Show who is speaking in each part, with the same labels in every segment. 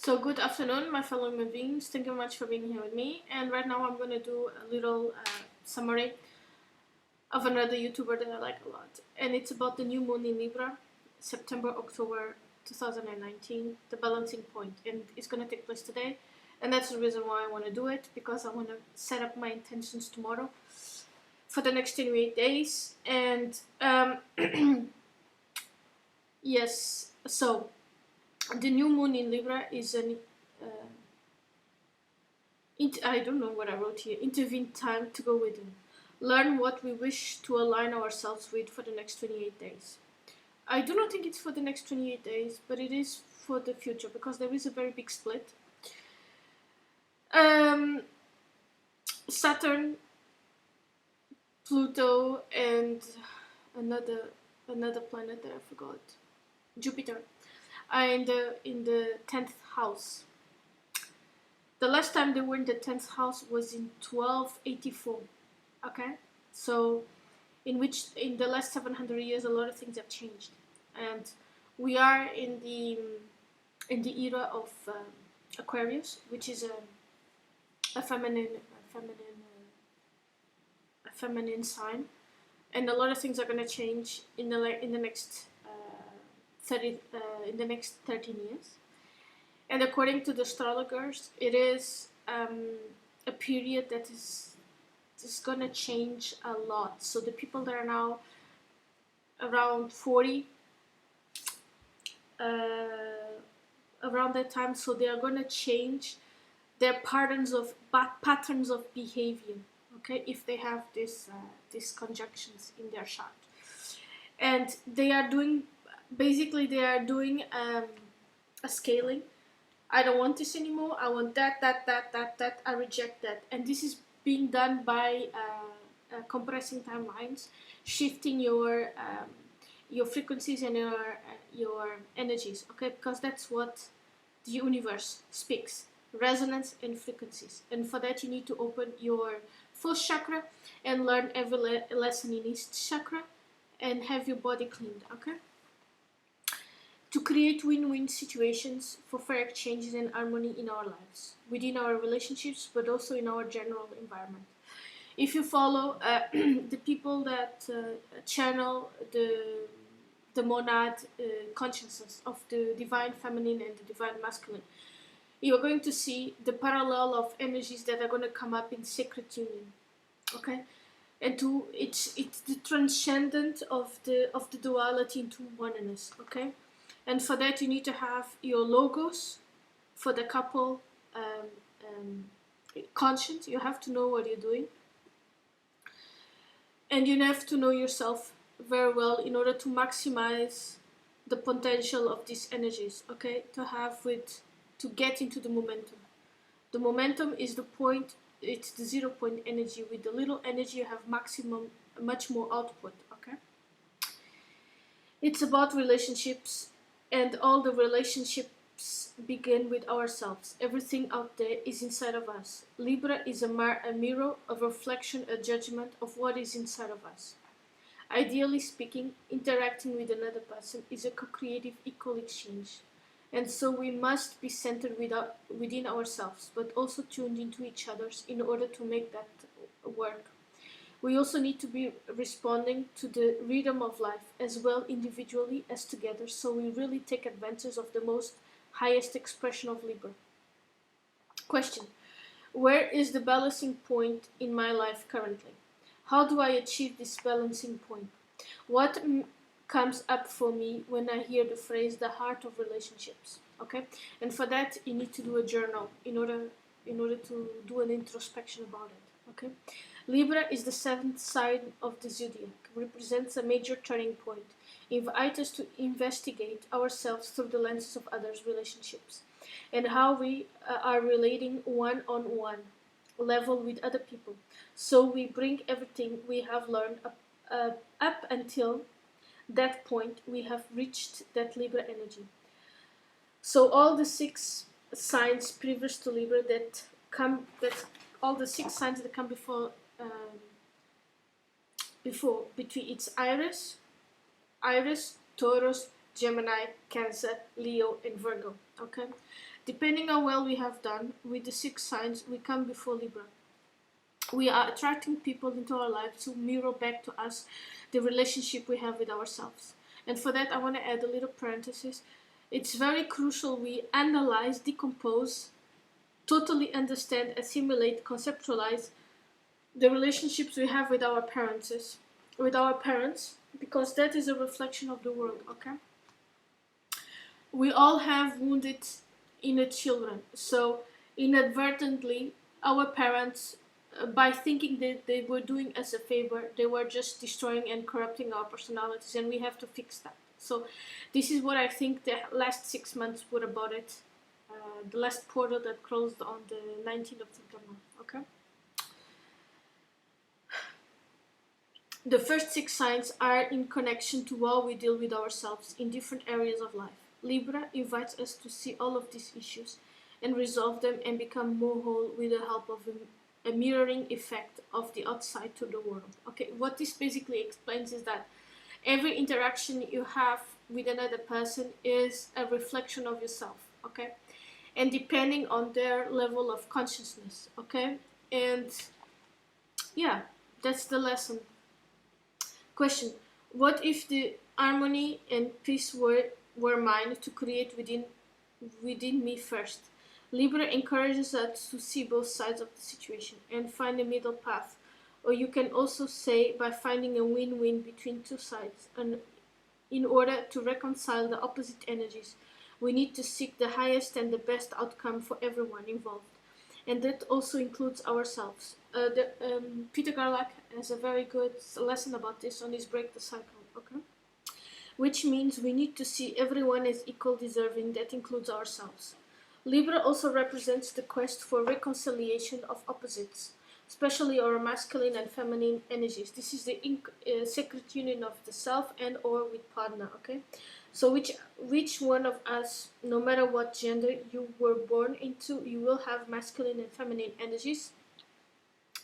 Speaker 1: So good afternoon, my fellow human beings. Thank you very much for being here with me. And right now I'm going to do a little summary of another YouTuber that I like a lot. And it's about the new moon in Libra, September, October 2019, the balancing point. And it's going to take place today. And that's the reason why I want to do it, because I want to set up my intentions tomorrow for the next 28 days. And yes, so the new moon in Libra is an I don't know what I wrote here. Intervene time to go within. Learn what we wish to align ourselves with for the next 28 days. I do not think it's for the next 28 days, but it is for the future, because there is a very big split. Saturn, Pluto, and another planet that I forgot, Jupiter, are in the 10th house. The last time they were in the 10th house was in 1284. Okay, so in the last 700 years a lot of things have changed, and we are in the era of Aquarius, which is a feminine sign, and a lot of things are going to change in the next 13 years. And according to the astrologers, it is a period that is going to change a lot. So the people that are now around 40, around that time, so they are going to change their patterns of behavior. Okay, if they have these conjunctions in their chart, and they are doing a scaling. I don't want this anymore. I want that. I reject that. And this is being done by compressing timelines, shifting your frequencies and your energies. Okay, because that's what the universe speaks: resonance and frequencies. And for that, you need to open your first chakra and learn every lesson in each chakra, and have your body cleaned. Okay. To create win-win situations for fair exchanges and harmony in our lives, within our relationships, but also in our general environment. If you follow the people that channel the monad consciousness of the divine feminine and the divine masculine, you're going to see the parallel of energies that are going to come up in sacred union. Okay, and it's the transcendent of the duality into oneness. Okay. And for that, you need to have your logos for the couple conscious. You have to know what you're doing. And you have to know yourself very well in order to maximize the potential of these energies, okay? To get into the momentum. The momentum is the point, it's the 0 point energy. With the little energy, you have much more output, okay? It's about relationships. And all the relationships begin with ourselves. Everything out there is inside of us. Libra is a mirror, a reflection, a judgment of what is inside of us. Ideally speaking, interacting with another person is a co-creative equal exchange. And so we must be centered within ourselves, but also tuned into each other's in order to make that work. We also need to be responding to the rhythm of life as well individually as together, so we really take advantage of the most highest expression of Libra. Question: where is the balancing point in my life currently? How do I achieve this balancing point? What comes up for me when I hear the phrase the heart of relationships? Okay, and for that you need to do a journal in order to do an introspection about it. Okay. Libra is the 7th sign of the zodiac, represents a major turning point, invite us to investigate ourselves through the lenses of others' relationships, and how we are relating one-on-one level with other people. So we bring everything we have learned up until that point. We have reached that Libra energy. So all the 6 signs previous to Libra all the 6 signs that come before between it's Iris, Taurus, Gemini, Cancer, Leo, and Virgo. Okay, depending on well we have done with the 6 signs, we come before Libra. We are attracting people into our life to mirror back to us the relationship we have with ourselves. And for that, I want to add a little parenthesis. It's very crucial we analyze, decompose, totally understand, assimilate, conceptualize the relationships we have with our parents, because that is a reflection of the world. Okay, we all have wounded inner children, so inadvertently our parents, by thinking that they were doing us a favor, they were just destroying and corrupting our personalities, and we have to fix that. So this is what I think the last 6 months were about it. The last portal that closed on the 19th of September. Okay, the first 6 signs are in connection to how we deal with ourselves in different areas of life. Libra invites us to see all of these issues and resolve them and become more whole with the help of a mirroring effect of the outside to the world. Okay, what this basically explains is that every interaction you have with another person is a reflection of yourself. Okay, and depending on their level of consciousness. Okay, and yeah, that's the lesson. Question: what if the harmony and peace were mine to create within me first? Libra encourages us to see both sides of the situation and find a middle path. Or you can also say by finding a win-win between two sides. And in order to reconcile the opposite energies, we need to seek the highest and the best outcome for everyone involved. And that also includes ourselves. Peter Garlack has a very good lesson about this on his Break the Cycle. Okay, which means we need to see everyone as equal deserving. That includes ourselves. Libra also represents the quest for reconciliation of opposites, especially our masculine and feminine energies. This is the sacred union of the self and or with partner. Okay, so which one of us, no matter what gender you were born into, you will have masculine and feminine energies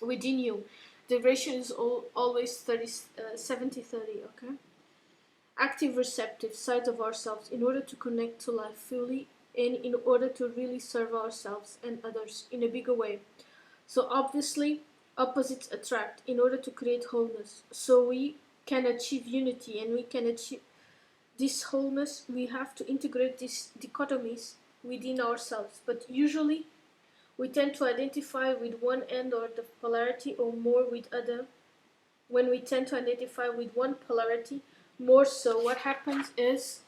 Speaker 1: within you. The ratio is always 70-30. Okay, active receptive sides of ourselves in order to connect to life fully and in order to really serve ourselves and others in a bigger way. So obviously opposites attract in order to create wholeness. So we can achieve unity and we can achieve this wholeness. We have to integrate these dichotomies within ourselves, but usually we tend to identify with one end or the polarity or more with other. When we tend to identify with one polarity more so, what happens is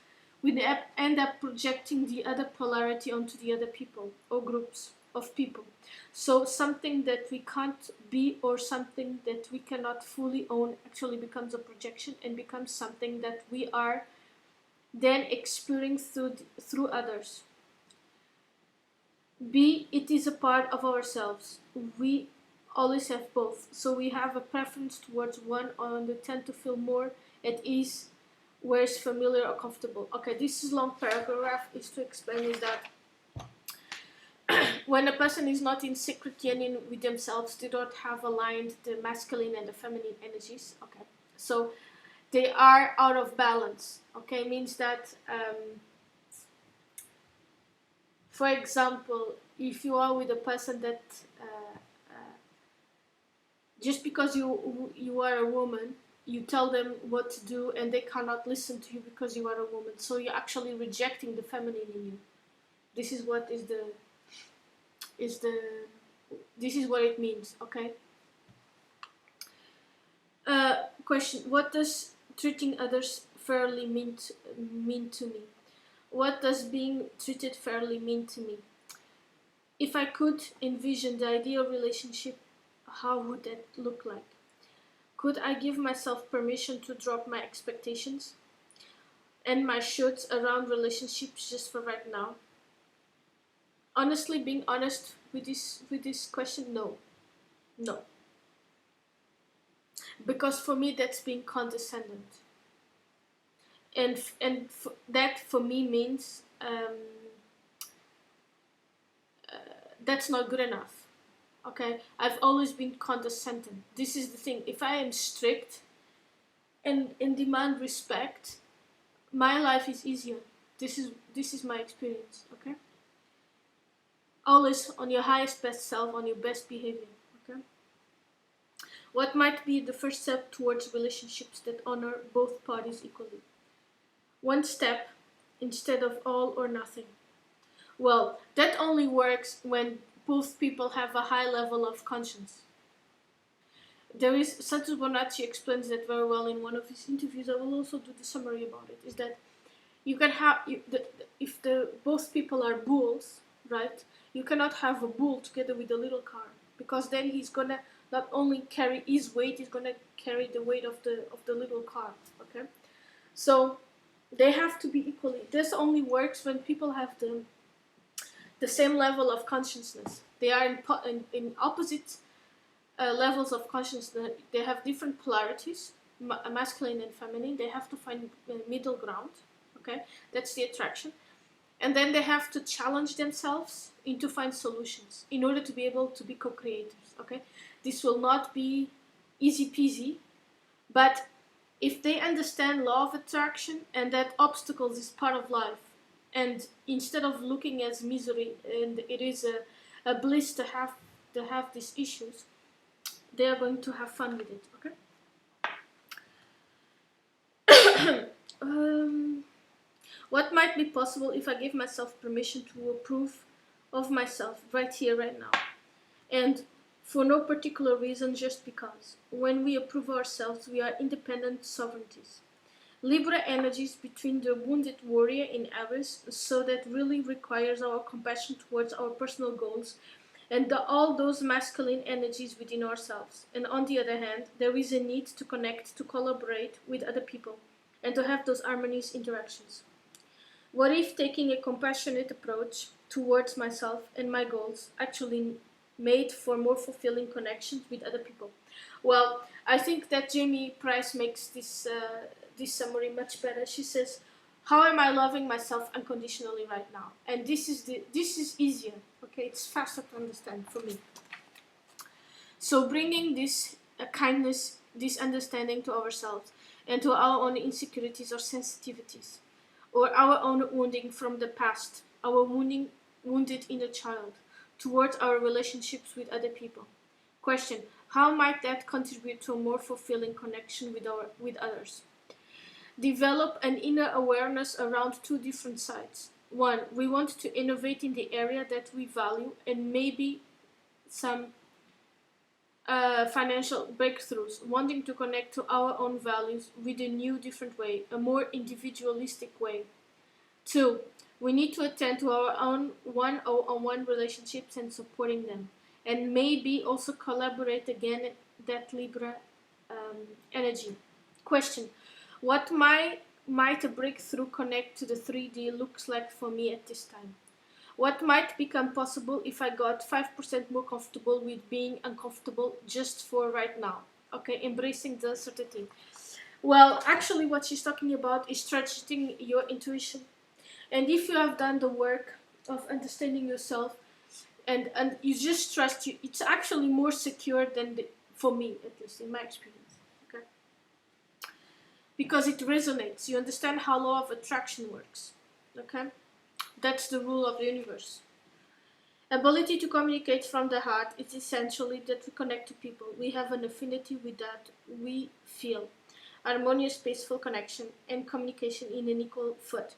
Speaker 1: we end up projecting the other polarity onto the other people or groups of people. So something that we can't be or something that we cannot fully own actually becomes a projection and becomes something that we are then experiencing through others. It is a part of ourselves. We always have both. So we have a preference towards one or we tend to feel more at ease where it's familiar or comfortable. Okay, this is long paragraph is to explain is that when a person is not in secret union with themselves, they don't have aligned the masculine and the feminine energies. Okay, so they are out of balance. Okay, means that for example, if you are with a person that just because you are a woman, you tell them what to do and they cannot listen to you because you are a woman. So you're actually rejecting the feminine in you. This is what this is what it means. Okay. Question: what does treating others fairly mean to me? What does being treated fairly mean to me? If I could envision the ideal relationship, how would that look like? Could I give myself permission to drop my expectations and my shoulds around relationships just for right now? Honestly, being honest with this question, no. Because for me, that's being condescending, and that for me means that's not good enough. Okay, I've always been condescending. This is the thing. If I am strict and demand respect, my life is easier. This is my experience. Okay. Always on your highest best self, on your best behavior. Okay. What might be the first step towards relationships that honor both parties equally? One step instead of all or nothing. Well, that only works when both people have a high level of conscience. There is Santos Bonacci explains that very well in one of his interviews. I will also do the summary about it. Is that you can have if the both people are bulls, right? You cannot have a bull together with a little car, because then he's gonna not only carry his weight, he's gonna carry the weight of the little car. Okay, so they have to be equally. This only works when people have the same level of consciousness. They are in opposite levels of consciousness. They have different polarities, masculine and feminine. They have to find middle ground. Okay, that's the attraction. And then they have to challenge themselves into find solutions in order to be able to be co-creators. Okay, this will not be easy peasy, but if they understand law of attraction and that obstacles is part of life, and instead of looking as misery and it is a bliss to have these issues, they are going to have fun with it. Okay. What might be possible if I give myself permission to approve of myself right here, right now, and for no particular reason, just because. When we approve ourselves, we are independent sovereignties. Libra energies between the wounded warrior in Aries, so that really requires our compassion towards our personal goals and all those masculine energies within ourselves. And on the other hand, there is a need to connect, to collaborate with other people, and to have those harmonious interactions. What if taking a compassionate approach towards myself and my goals actually made for more fulfilling connections with other people? Well, I think that Jamie Price makes this summary much better. She says, "How am I loving myself unconditionally right now?" And this is easier. Okay, it's faster to understand for me. So bringing this kindness, this understanding to ourselves and to our own insecurities or sensitivities, or our own wounding from the past, our wounded inner child, towards our relationships with other people. Question: how might that contribute to a more fulfilling connection with others? Develop an inner awareness around two different sides. One, we want to innovate in the area that we value, and maybe some financial breakthroughs, wanting to connect to our own values with a new, different way, a more individualistic way. Two, we need to attend to our own one-on-one relationships and supporting them, and maybe also collaborate again that Libra energy. Question: what might a breakthrough connect to the 3D looks like for me at this time? What might become possible if I got 5% more comfortable with being uncomfortable just for right now? Okay, embracing the uncertainty. Well, actually, what she's talking about is trusting your intuition. And if you have done the work of understanding yourself and you just trust you, it's actually more secure than for me, at least in my experience. Okay, because it resonates. You understand how law of attraction works. Okay. That's the rule of the universe. Ability to communicate from the heart is essentially that we connect to people. We have an affinity with that. We feel harmonious, peaceful connection and communication in an equal foot.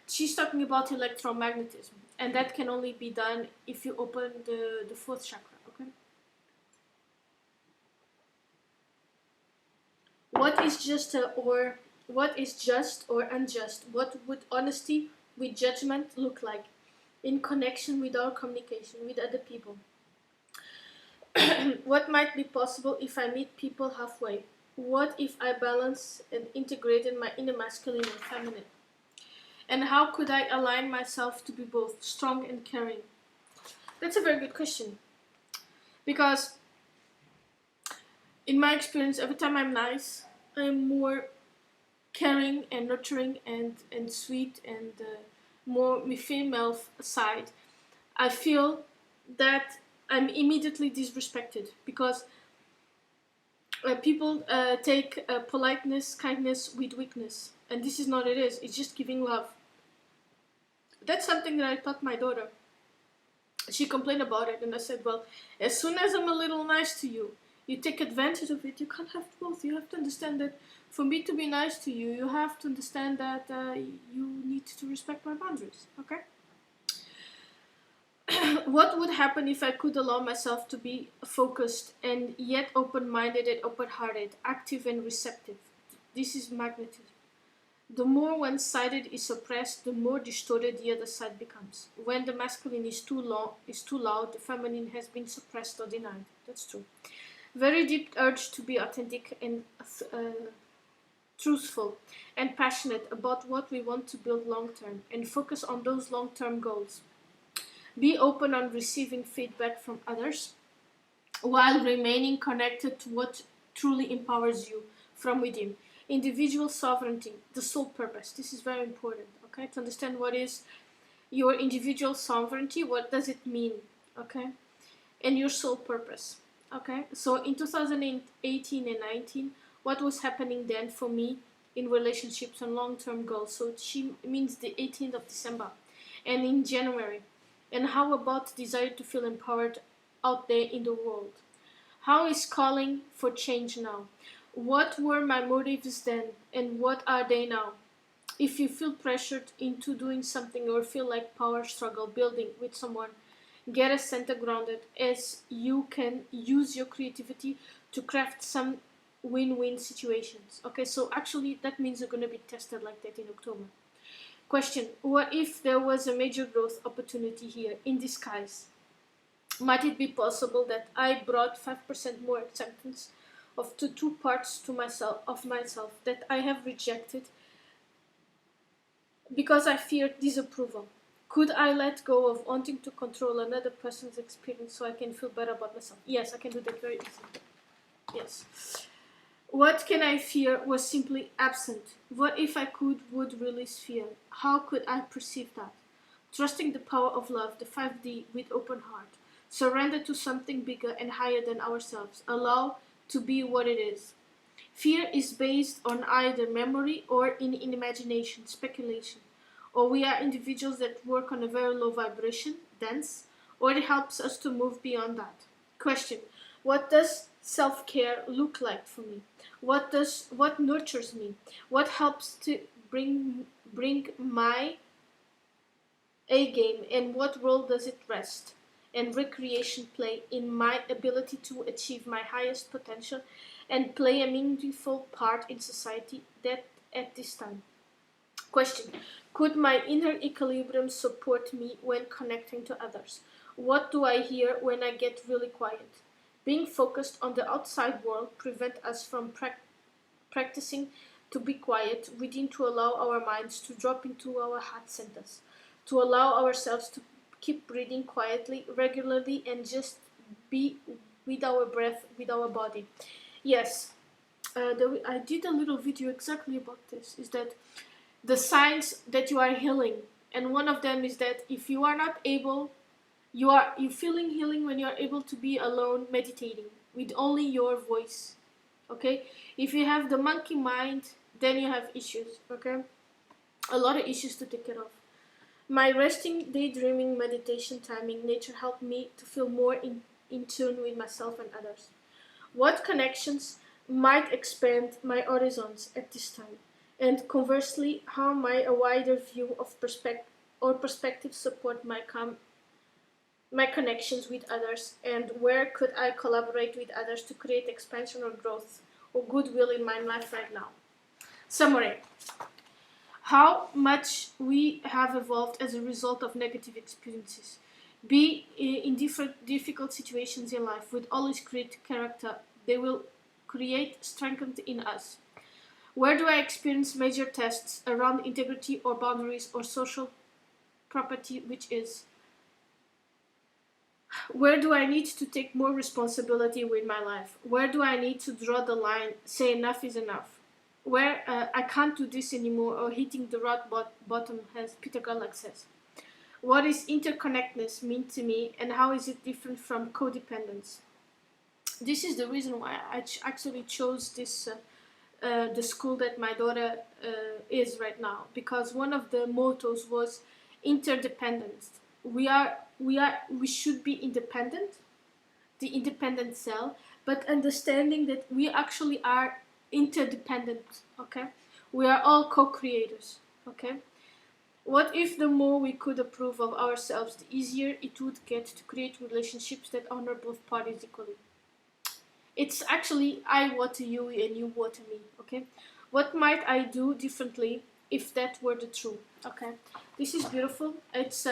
Speaker 1: She's talking about electromagnetism, and that can only be done if you open the fourth chakra. Okay. What is just or unjust? What would honesty with judgment look like in connection with our communication with other people? What might be possible if I meet people halfway? What if I balance and integrated my inner masculine and feminine? And how could I align myself to be both strong and caring? That's a very good question. Because in my experience, every time I'm nice, I'm more caring and nurturing and sweet and more my female side. I feel that I'm immediately disrespected because people take politeness, kindness with weakness, and this is not it is. It's just giving love. That's something that I taught my daughter. She complained about it, and I said, well, as soon as I'm a little nice to you, you take advantage of it. You can't have both. You have to understand that for me to be nice to you, you have to understand that you need to respect my boundaries, okay? What would happen if I could allow myself to be focused and yet open-minded and open-hearted, active and receptive? This is magnetism. The more one-sided is suppressed, the more distorted the other side becomes. When the masculine is too loud, the feminine has been suppressed or denied. That's true. Very deep urge to be authentic and truthful and passionate about what we want to build long-term and focus on those long-term goals. Be open on receiving feedback from others while remaining connected to what truly empowers you from within. Individual sovereignty, the soul purpose. This is very important, okay? To understand what is your individual sovereignty, what does it mean, okay? And your soul purpose, okay? So in 2018 and 19, what was happening then for me in relationships and long-term goals? So she means the 18th of December and in January. And how about desire to feel empowered out there in the world? How is calling for change now? What were my motives then and what are they now? If you feel pressured into doing something or feel like power struggle building with someone, get a center grounded as you can use your creativity to craft some win-win situations. Okay, so actually that means you're going to be tested like that in October. Question: what if there was a major growth opportunity here in disguise? Might it be possible that I brought 5% more acceptance of the two parts to myself that I have rejected because I feared disapproval? Could I let go of wanting to control another person's experience so I can feel better about myself? Yes, I can do that very easily. Yes. What can I fear was simply absent. What if I would release fear? How could I perceive that? Trusting the power of love, the 5D with open heart. Surrender to something bigger and higher than ourselves. Allow to be what it is. Fear is based on either memory or in imagination, speculation. Or we are individuals that work on a very low vibration, dense, or it helps us to move beyond that. Question: what does self-care look like for me? What nurtures me? What helps to bring my A game, and what role does it rest and recreation play in my ability to achieve my highest potential and play a meaningful part in society that at this time? Question: could my inner equilibrium support me when connecting to others? What do I hear when I get really quiet? Being focused on the outside world prevent us from practicing to be quiet within, to allow our minds to drop into our heart centers, to allow ourselves to keep breathing quietly, regularly, and just be with our breath, with our body. Yes, I did a little video exactly about this, is that the signs that you are healing, and one of them is that if you are not able, you feeling healing when you are able to be alone meditating with only your voice. Okay, if you have the monkey mind, then you have issues. Okay, a lot of issues to take care of. My resting, daydreaming, meditation timing, nature helped me to feel more in tune with myself and others. What connections might expand my horizons at this time? And conversely, how might a wider view of perspective support my connections with others, and where could I collaborate with others to create expansion or growth or goodwill in my life right now? Summary: how much we have evolved as a result of negative experiences. Be in difficult situations in life would always create character. They will create strength in us. Where do I experience major tests around integrity or boundaries or social property, which is where do I need to take more responsibility with my life? Where do I need to draw the line, say enough is enough? Where I can't do this anymore, or hitting the rock bottom, as Peter Gallagher says. What is interconnectedness mean to me, and how is it different from codependence? This is the reason why I actually chose this the school that my daughter is right now, because one of the mottos was interdependent. We should be independent, the independent cell, but understanding that we actually are interdependent. Okay, we are all co-creators. Okay, what if the more we could approve of ourselves, the easier it would get to create relationships that honor both parties equally? It's actually I water you and you water me. Okay, what might I do differently if that were the truth? Okay, this is beautiful. It's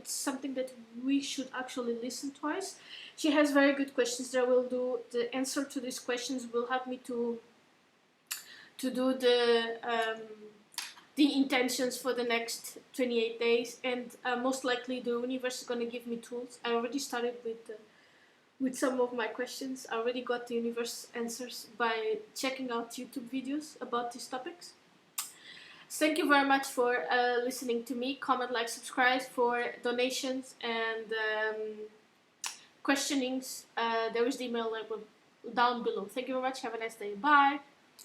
Speaker 1: something that we should actually listen twice. She has very good questions that will do. The answer to these questions will help me to do the intentions for the next 28 days, and most likely the universe is going to give me tools. I already started with some of my questions. I already got the universe answers by checking out YouTube videos about these topics. Thank you very much for listening to me. Comment, like, subscribe for donations and questionings. There is the email down below. Thank you very much. Have a nice day. Bye.